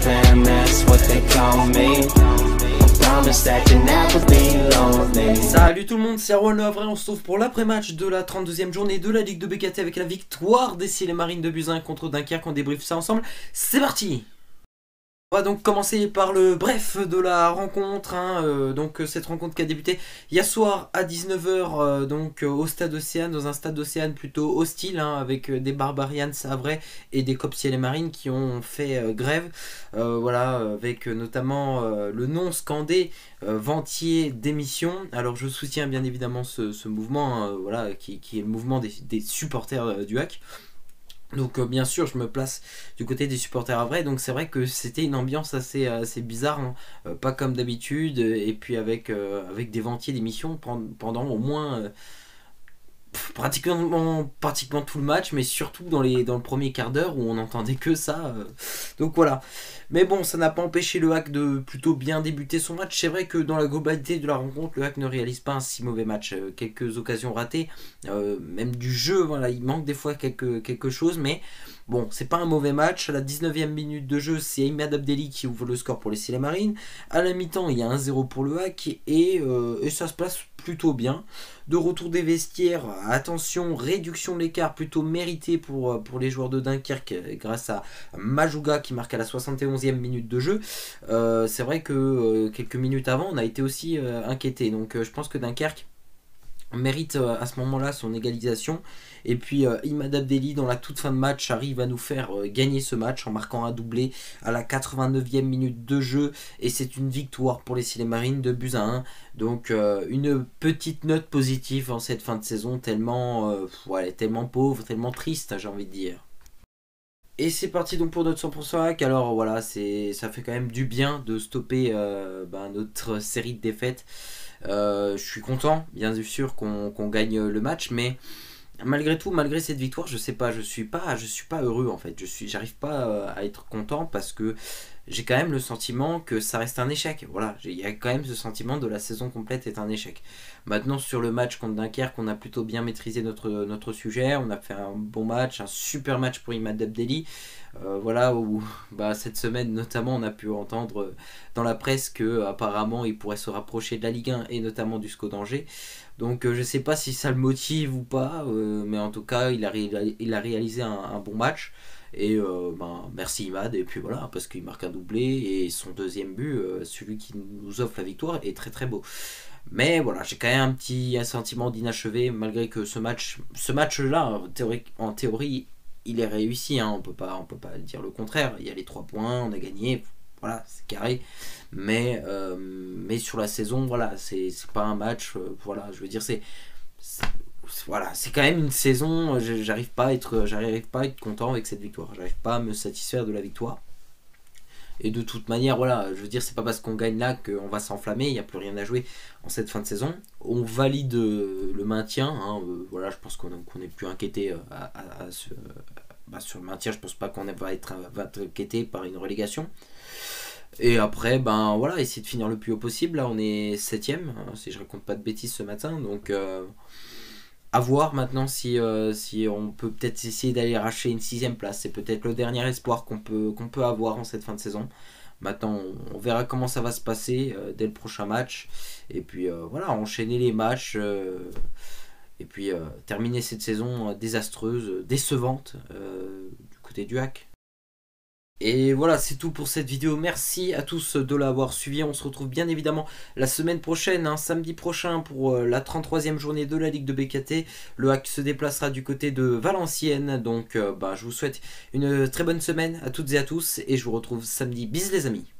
fam, that's what they call me. Promise that you never be lonely. Salut tout le monde, c'est Erwan Le Havre et on se retrouve pour l'après-match de la 32e journée de la Ligue de BKT avec la victoire des Issy-les-Marines de Buzyn contre Dunkerque. On débriefe ça ensemble, c'est parti! On va donc commencer par le bref de la rencontre, donc cette rencontre qui a débuté hier soir à 19h donc au stade Océane, dans un stade Océane plutôt hostile, avec des Barbarians Havrais et des Cops Issy-les-Marines qui ont fait grève, voilà, avec notamment le non scandé Ventier démission. Alors je soutiens bien évidemment ce mouvement, voilà, qui est le mouvement des supporters du HAC. Donc bien sûr je me place du côté des supporters havrais, donc c'est vrai que c'était une ambiance assez bizarre, pas comme d'habitude, et puis avec des ventiers d'émission pendant au moins pratiquement tout le match, mais surtout dans le premier quart d'heure où on n'entendait que ça, donc voilà. Mais bon, ça n'a pas empêché le HAC de plutôt bien débuter son match. C'est vrai que dans la globalité de la rencontre, le HAC ne réalise pas un si mauvais match. Quelques occasions ratées, même du jeu, voilà, il manque des fois quelque chose, mais bon, c'est pas un mauvais match. À la 19e minute de jeu, c'est Imad Abdelli qui ouvre le score pour les Issy-les-Marines. À la mi-temps, il y a 1-0 pour le HAC et ça se passe plutôt bien. De retour des vestiaires, attention, réduction de l'écart plutôt méritée pour les joueurs de Dunkerque grâce à Majouga qui marque à la 71e minute de jeu. C'est vrai que quelques minutes avant, on a été aussi inquiété. Donc je pense que Dunkerque mérite à ce moment-là son égalisation. Et puis Imad Abdelli dans la toute fin de match arrive à nous faire gagner ce match en marquant un doublé à la 89e minute de jeu. Et c'est une victoire pour les Issy-les-Marines de Buzyn. Donc une petite note positive en cette fin de saison, tellement, tellement pauvre, tellement triste, j'ai envie de dire. Et c'est parti donc pour notre 100% hack. Alors voilà, ça fait quand même du bien de stopper notre série de défaites. Je suis content, bien sûr, qu'on gagne le match, mais malgré tout, malgré cette victoire, je sais pas, je suis pas heureux en fait. J'arrive pas à être content parce que j'ai quand même le sentiment que ça reste un échec. Voilà, il y a quand même ce sentiment de la saison complète est un échec. Maintenant sur le match contre Dunkerque, on a plutôt bien maîtrisé notre sujet. On a fait un bon match, un super match pour Imad Abdelli. Voilà où cette semaine notamment on a pu entendre dans la presse que apparemment il pourrait se rapprocher de la Ligue 1 et notamment du SCO d'Angers. Donc je sais pas si ça le motive ou pas, mais en tout cas il a réalisé un bon match. Et merci Imad, et puis voilà, parce qu'il marque un doublé et son deuxième but, celui qui nous offre la victoire, est très très beau. Mais voilà, j'ai quand même un sentiment d'inachevé, malgré que ce match-là, en théorie, il est réussi, on peut pas dire le contraire. Il y a les 3 points, on a gagné, voilà, c'est carré. Mais sur la saison, voilà, c'est pas un match, voilà, je veux dire, voilà, c'est quand même une saison, j'arrive pas à être content avec cette victoire, j'arrive pas à me satisfaire de la victoire. Et de toute manière, voilà, je veux dire, c'est pas parce qu'on gagne là qu'on va s'enflammer, il n'y a plus rien à jouer en cette fin de saison. On valide le maintien, voilà, je pense qu'on n'est plus inquiété sur le maintien, je pense pas qu'on va être inquiété par une relégation. Et après, voilà, essayer de finir le plus haut possible. Là, on est 7ème, si je raconte pas de bêtises ce matin, donc à voir maintenant si on peut peut-être essayer d'aller arracher une 6ème place. C'est peut-être le dernier espoir qu'on peut avoir en cette fin de saison. Maintenant, on verra comment ça va se passer dès le prochain match. Et puis voilà, enchaîner les matchs. Et puis terminer cette saison désastreuse, décevante du côté du HAC. Et voilà, c'est tout pour cette vidéo. Merci à tous de l'avoir suivi. On se retrouve bien évidemment la semaine prochaine, samedi prochain, pour la 33e journée de la Ligue de BKT. Le HAC se déplacera du côté de Valenciennes. Donc je vous souhaite une très bonne semaine à toutes et à tous. Et je vous retrouve samedi. Bisous les amis.